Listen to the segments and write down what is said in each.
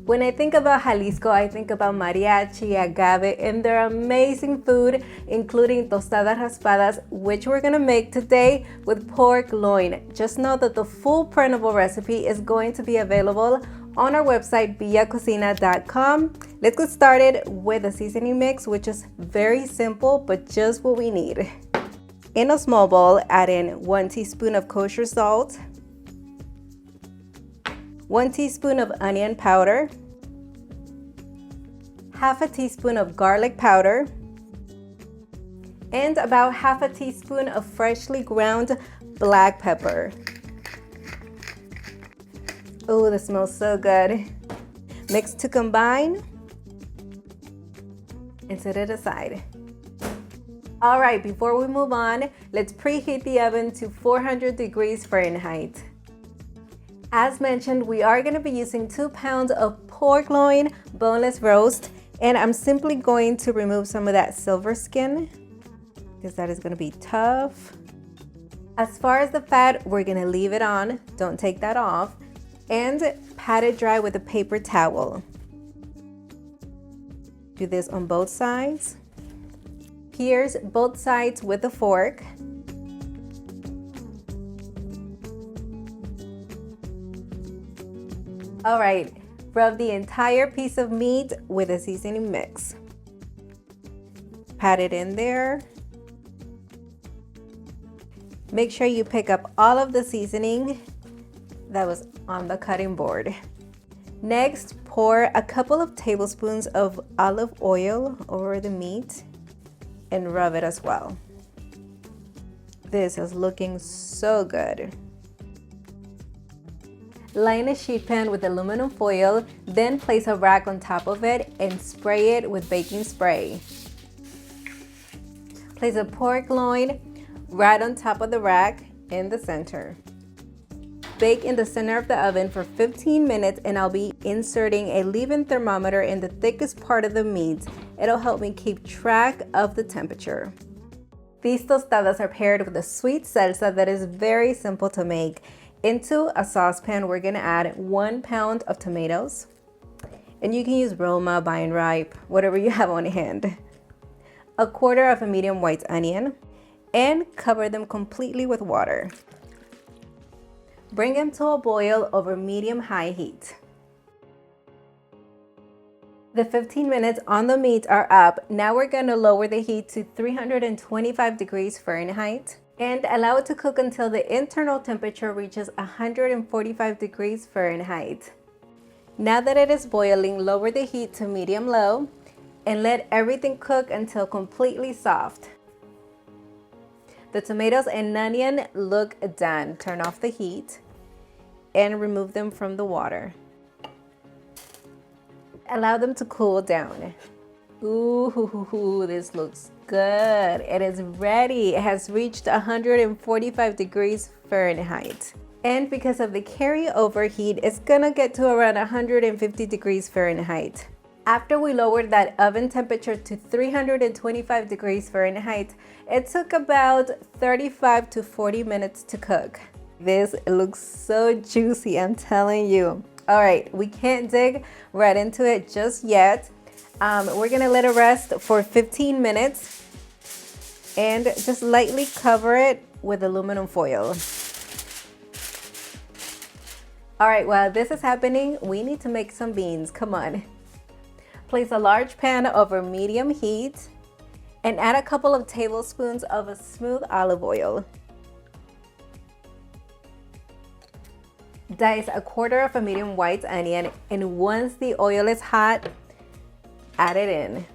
When I think about Jalisco, I think about mariachi, agave, and their amazing food, including tostadas raspadas, which we're gonna make today with pork loin. Just know that the full printable recipe is going to be available on our website, cocina.com. Let's get started with the seasoning mix, which is very simple, but just what we need. In a small bowl, add in 1 teaspoon of kosher salt, 1 teaspoon of onion powder, half a teaspoon of garlic powder, and about half a teaspoon of freshly ground black pepper. Oh, that smells so good. Mix to combine and set it aside. All right, before we move on, let's preheat the oven to 400 degrees Fahrenheit. As mentioned, we are going to be using 2 pounds of pork loin boneless roast, and I'm simply going to remove some of that silver skin because that is going to be tough. As far as the fat, we're going to leave it on, don't take that off, and pat it dry with a paper towel. Do this on both sides. Pierce both sides with a fork. All right, rub the entire piece of meat with a seasoning mix. Pat it in there. Make sure you pick up all of the seasoning that was on the cutting board. Next, pour a couple of tablespoons of olive oil over the meat and rub it as well. This is looking so good. Line a sheet pan with aluminum foil, then place a rack on top of it and spray it with baking spray. Place a pork loin right on top of the rack in the center. Bake in the center of the oven for 15 minutes, and I'll be inserting a leave-in thermometer in the thickest part of the meat. It'll help me keep track of the temperature. These tostadas are paired with a sweet salsa that is very simple to make. Into a saucepan, we're gonna add 1 pound of tomatoes, and you can use Roma, vine ripe, whatever you have on hand. 1/4 of a medium white onion, and cover them completely with water. Bring them to a boil over medium-high heat. The 15 minutes on the meat are up. Now we're gonna lower the heat to 325 degrees Fahrenheit and allow it to cook until the internal temperature reaches 145 degrees Fahrenheit. Now that it is boiling, lower the heat to medium-low and let everything cook until completely soft. The tomatoes and onion look done. Turn off the heat and remove them from the water. Allow them to cool down. Ooh, this looks good. It is ready. It has reached 145 degrees Fahrenheit. And because of the carryover heat, it's gonna get to around 150 degrees Fahrenheit. After we lowered that oven temperature to 325 degrees Fahrenheit, it took about 35 to 40 minutes to cook. This looks so juicy, I'm telling you. All right, we can't dig right into it just yet. We're gonna let it rest for 15 minutes and just lightly cover it with aluminum foil. All right, while this is happening, we need to make some beans. Come on. Place a large pan over medium heat and add a couple of tablespoons of a smooth olive oil. Dice 1/4 of a medium white onion, and once the oil is hot, add it in.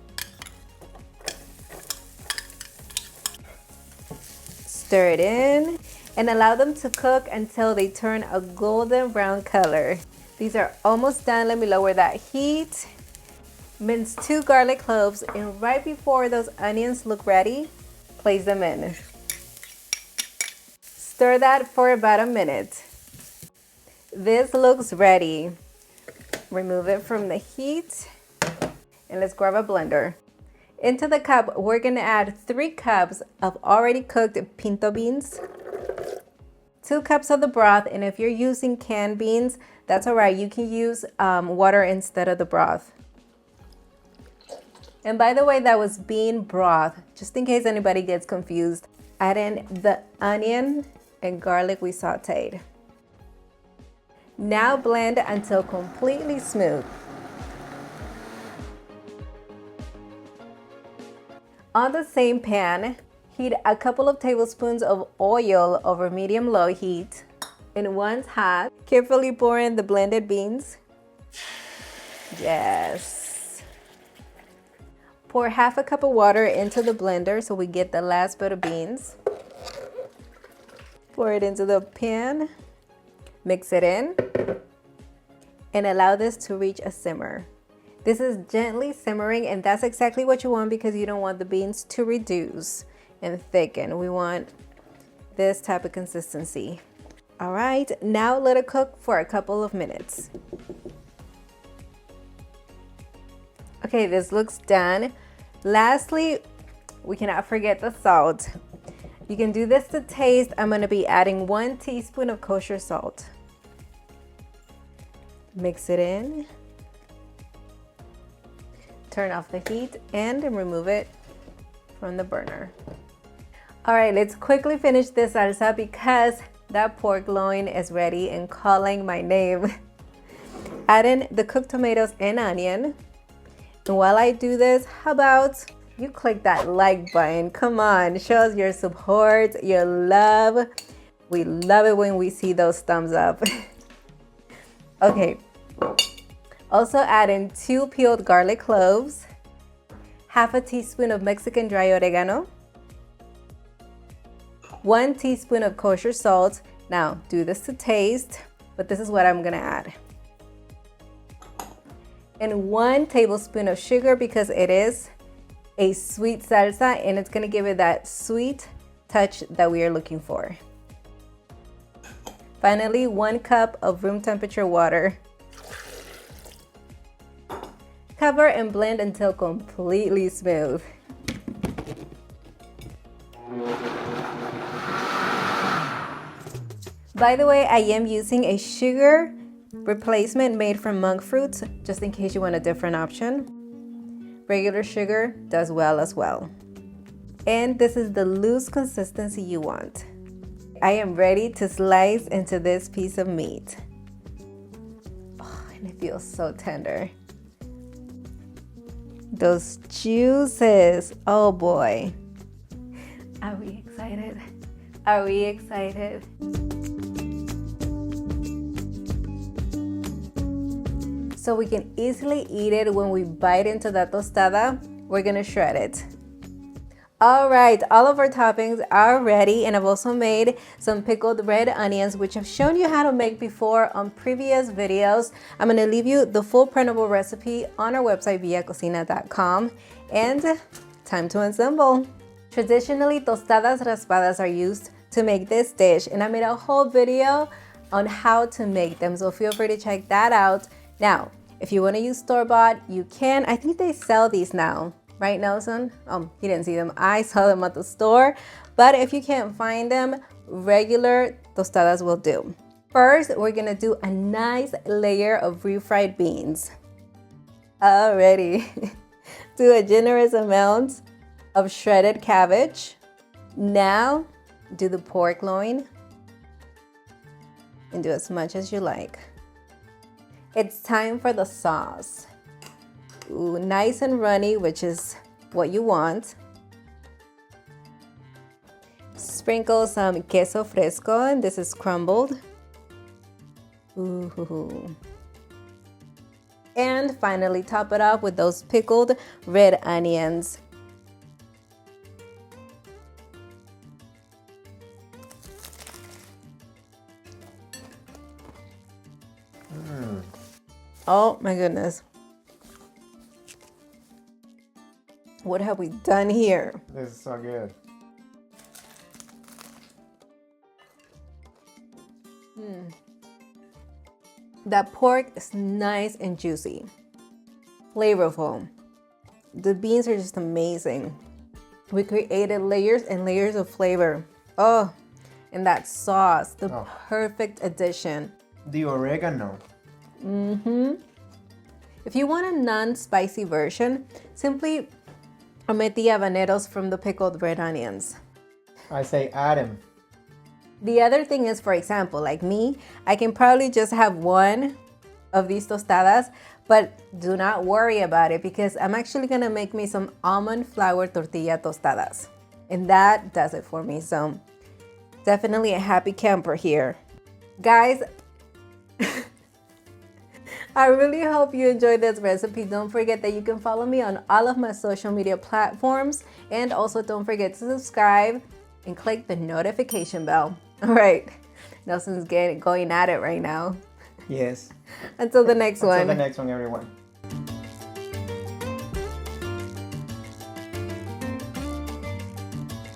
Stir it in and allow them to cook until they turn a golden brown color. These are almost done. Let me lower that heat. Mince 2 garlic cloves, and right before those onions look ready, place them in. Stir that for about a minute. This looks ready. Remove it from the heat and let's grab a blender. Into the cup, we're gonna add 3 cups of already cooked pinto beans, 2 cups of the broth, and if you're using canned beans, that's all right. You can use water instead of the broth. And by the way, that was bean broth, just in case anybody gets confused. Add in the onion and garlic we sauteed. Now blend until completely smooth. On the same pan, heat a couple of tablespoons of oil over medium-low heat. And once hot, carefully pour in the blended beans. Yes. Pour half a cup of water into the blender so we get the last bit of beans. Pour it into the pan, mix it in, and allow this to reach a simmer. This is gently simmering, and that's exactly what you want because you don't want the beans to reduce and thicken. We want this type of consistency. All right, now let it cook for a couple of minutes. Okay, this looks done. Lastly, we cannot forget the salt. You can do this to taste. I'm gonna be adding 1 teaspoon of kosher salt. Mix it in. Turn off the heat and remove it from the burner. All right, let's quickly finish this salsa because that pork loin is ready and calling my name. Add in the cooked tomatoes and onion. And while I do this, how about you click that like button? Come on, show us your support, your love. We love it when we see those thumbs up. Okay. Also add in 2 peeled garlic cloves, half a teaspoon of Mexican dry oregano, 1 teaspoon of kosher salt. Now do this to taste, but this is what I'm gonna add. And 1 tablespoon of sugar because it is a sweet salsa and it's gonna give it that sweet touch that we are looking for. Finally, 1 cup of room temperature water. Cover and blend until completely smooth. By the way, I am using a sugar replacement made from monk fruits, just in case you want a different option. Regular sugar does well as well. And this is the loose consistency you want. I am ready to slice into this piece of meat. Oh, and it feels so tender. Those juices, oh boy. Are we excited? Are we excited? So we can easily eat it when we bite into that tostada. We're gonna shred it. All right, all of our toppings are ready, and I've also made some pickled red onions, which I've shown you how to make before on previous videos. I'm gonna leave you the full printable recipe on our website via cocina.com, and time to assemble. Traditionally, tostadas raspadas are used to make this dish, and I made a whole video on how to make them, so feel free to check that out. Now, if you wanna use store-bought, you can. I think they sell these now. Right, Nelson? He didn't see them. I saw them at the store. But if you can't find them, regular tostadas will do. First, we're gonna do a nice layer of refried beans. Alrighty. Do a generous amount of shredded cabbage. Now, do the pork loin. And do as much as you like. It's time for the sauce. Ooh, nice and runny, which is what you want. Sprinkle some queso fresco, and this is crumbled. Ooh. And finally, top it off with those pickled red onions. Oh my goodness. What have we done here? This is so good. That pork is nice and juicy, flavorful. The beans are just amazing. We created layers and layers of flavor. Oh, and that sauce, the perfect addition. The oregano. If you want a non-spicy version, simply omit the habaneros from the pickled red onions. I say add them. The other thing is, for example, like me, I can probably just have one of these tostadas, but do not worry about it because I'm actually gonna make me some almond flour tortilla tostadas. And that does it for me, so definitely a happy camper here. Guys, I really hope you enjoyed this recipe. Don't forget that you can follow me on all of my social media platforms, and also don't forget to subscribe and click the notification bell. All right, Nelson's going at it right now. Yes. Until the next one. Until the next one, everyone.